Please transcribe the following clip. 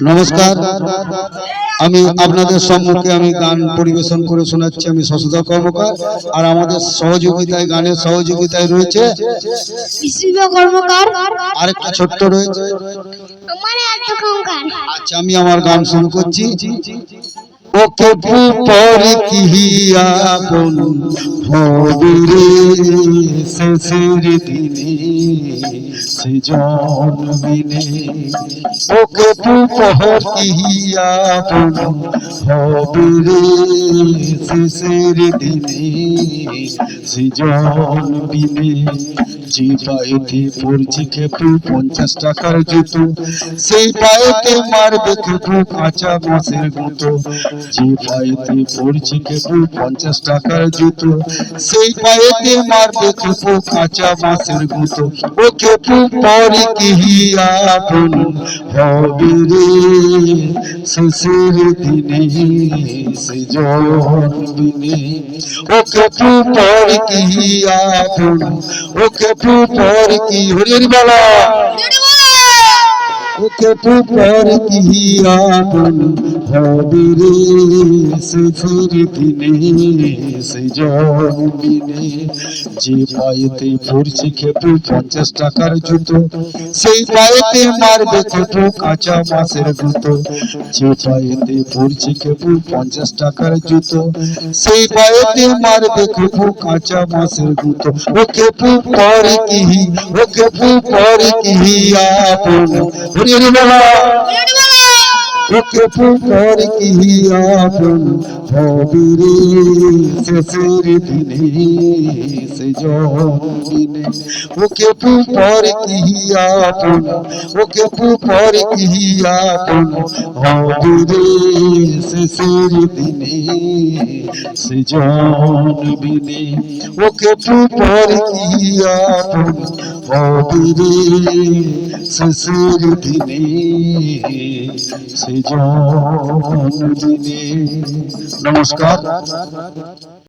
নমস্কার, আমি আপনাদের সম্মুখে গান পরিবেশন করে শোনাচ্ছি। আমি শশধর কর্মকার, আর আমাদের সহযোগিতায় গানের সহযোগিতায় রয়েছে কর্মকার, আর একটা ছোট্ট রয়েছে। আচ্ছা, আমি আমার গান শুরু করছি। ওকে পরে কিহিয়া বন হবিরে শেষের দিনে সেজন বিনে, ওকে পর কিহিয়া বন হবিরে শেষের দিনে সেজন বিনে, যে পায়েতে পড়ছি খেপু 50 টাকার জুতো, সেই পায়েতে মারবে খেপু কাঁচা মাছের গুঁতো। যে পায়েতে পড়ছি খেপু 50 টাকার জুতো, সেই পায়েতে মারবে খেপু কাঁচা মাছের গুঁতো। ও খেপু পরে কিহিয়া বন হবে রে শেষের দিনে সেজন বিনে, ও খেপু পরে কিহিয়া বন, ও খেপু পরে কি হরি বলা, ও খেপু পরে কিহিয়া বন হবে রে শেষের দিনে সেজন বিনে। যে পায়েতে পড়ছি খেপু 50 টাকার জুতো, সেই পায়েতে মারবে খেপু কাঁচা মাছের গুঁতো। যে পায়েতে পড়ছি খেপু 50 টাকার জুতো, সেই পায়েতে মারবে খেপু কাঁচা মাছের গুঁতো। ও খেপু পরে কিহি, ও খেপু পরে কিহিয়া বন হরি বলা, ও খেপু পরে কিহিয়া বন হবে রে শেষের দিনে সেজন বিনে। ও খেপু পরে কিহিয়া বন, ও খেপু পরে কিহিয়া বন হবে রে শেষের দিনে সেজন বিনে। ও খেপু পরে কিহিয়া বন হবে রে শেষের দিনে সেজন বিনে। নমস্কার।